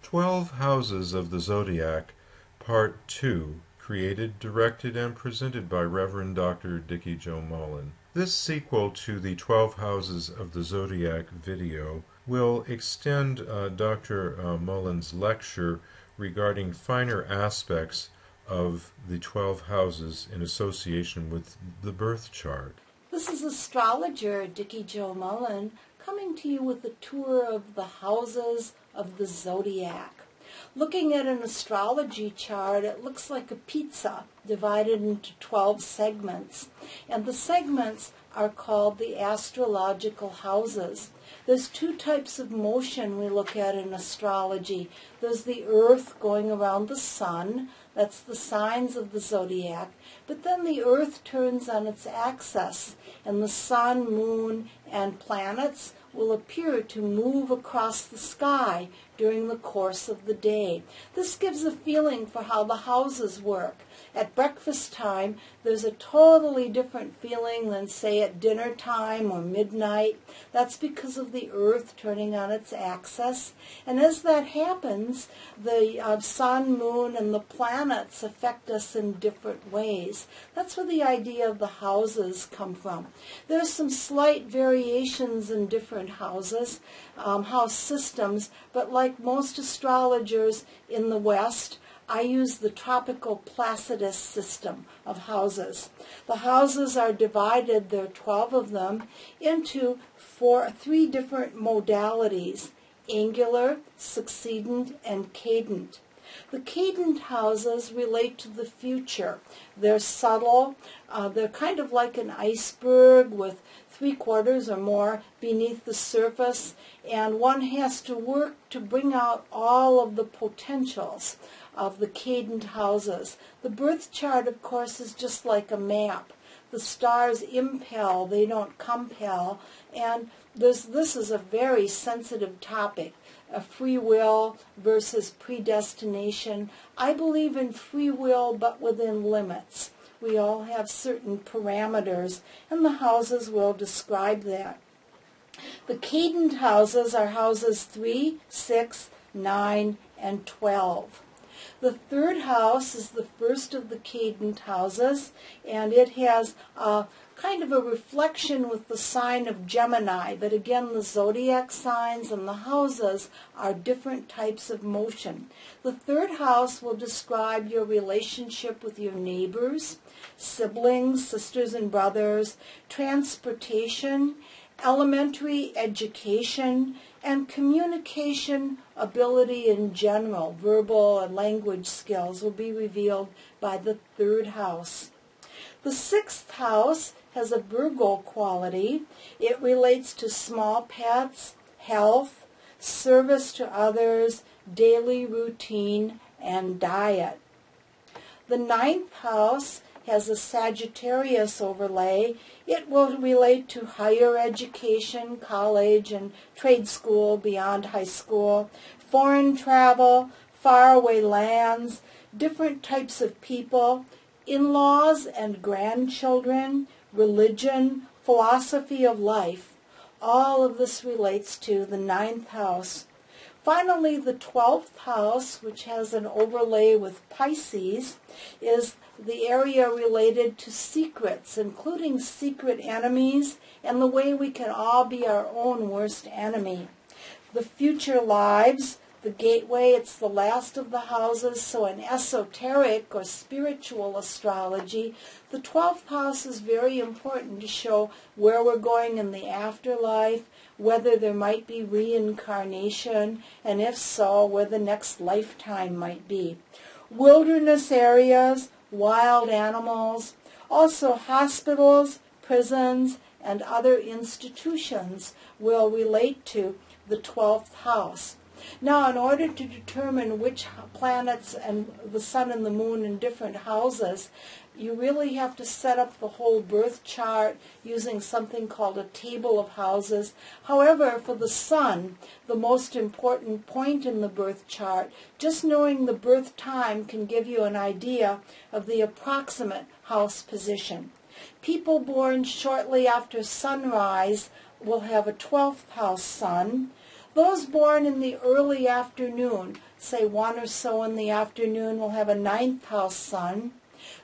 12 Houses of the Zodiac, Part 2, created, directed, and presented by Reverend Dr. Dikki Jo Mullen. This sequel to the 12 Houses of the Zodiac video will extend Dr. Mullen's lecture regarding finer aspects of the 12 houses in association with the birth chart. This is astrologer Dikki Jo Mullen coming to you with a tour of the houses of the Zodiac. Looking at an astrology chart, it looks like a pizza divided into 12 segments, and the segments are called the astrological houses. There's two types of motion we look at in astrology. There's the Earth going around the sun. That's the signs of the zodiac. But then the Earth turns on its axis, and the sun, moon, and planets will appear to move across the sky during the course of the day. This gives a feeling for how the houses work. At breakfast time, there's a totally different feeling than, say, at dinner time or midnight. That's because of the Earth turning on its axis. And as that happens, the sun, moon, and the planets affect us in different ways. That's where the idea of the houses come from. There's some slight variations in different houses, house systems, but like most astrologers in the West, I use the tropical Placidus system of houses. The houses are divided, there are 12 of them, into three different modalities: angular, succedent, and cadent. The cadent houses relate to the future. They're subtle. They're kind of like an iceberg with 3/4 or more beneath the surface, and one has to work to bring out all of the potentials of the cadent houses. The birth chart, of course, is just like a map. The stars impel, they don't compel, and this is a very sensitive topic. Free will versus predestination. I believe in free will, but within limits. We all have certain parameters, and the houses will describe that. The cadent houses are houses 3, 6, 9, and 12. The third house is the first of the cadent houses, and it has a kind of a reflection with the sign of Gemini, but again the zodiac signs and the houses are different types of motion. The third house will describe your relationship with your neighbors, siblings, sisters and brothers, transportation, elementary education, and communication ability in general. Verbal and language skills will be revealed by the third house. The sixth house has a Virgo quality. It relates to small pets, health, service to others, daily routine, and diet. The ninth house has a Sagittarius overlay. It will relate to higher education, college and trade school beyond high school, foreign travel, faraway lands, different types of people, in-laws and grandchildren, religion, philosophy of life. All of this relates to the ninth house. Finally, the 12th house, which has an overlay with Pisces, is the area related to secrets, including secret enemies and the way we can all be our own worst enemy. The future lives, the gateway, it's the last of the houses, so in esoteric or spiritual astrology, the 12th house is very important to show where we're going in the afterlife, whether there might be reincarnation, and if so, where the next lifetime might be. Wilderness areas, wild animals, also hospitals, prisons, and other institutions will relate to the 12th house. Now, in order to determine which planets and the sun and the moon in different houses, you really have to set up the whole birth chart using something called a table of houses. However, for the sun, the most important point in the birth chart, just knowing the birth time can give you an idea of the approximate house position. People born shortly after sunrise will have a 12th house sun. Those born in the early afternoon, say 1 or so in the afternoon, will have a ninth house sun.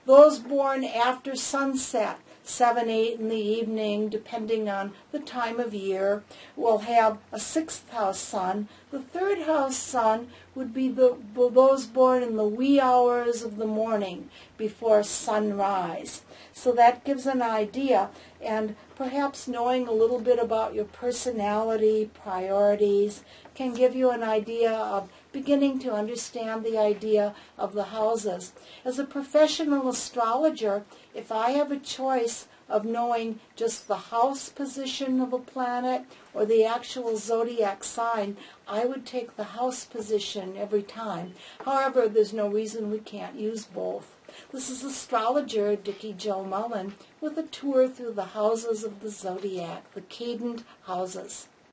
Those born after sunset, 7, 8 in the evening, depending on the time of year, will have a sixth house sun. The third house sun would be those born in the wee hours of the morning before sunrise. So that gives an idea, and perhaps knowing a little bit about your personality, priorities, can give you an idea of beginning to understand the idea of the houses. As a professional astrologer, if I have a choice of knowing just the house position of a planet or the actual zodiac sign, I would take the house position every time. However, there's no reason we can't use both. This is astrologer Dikki Jo Mullen with a tour through the houses of the zodiac, the cadent houses.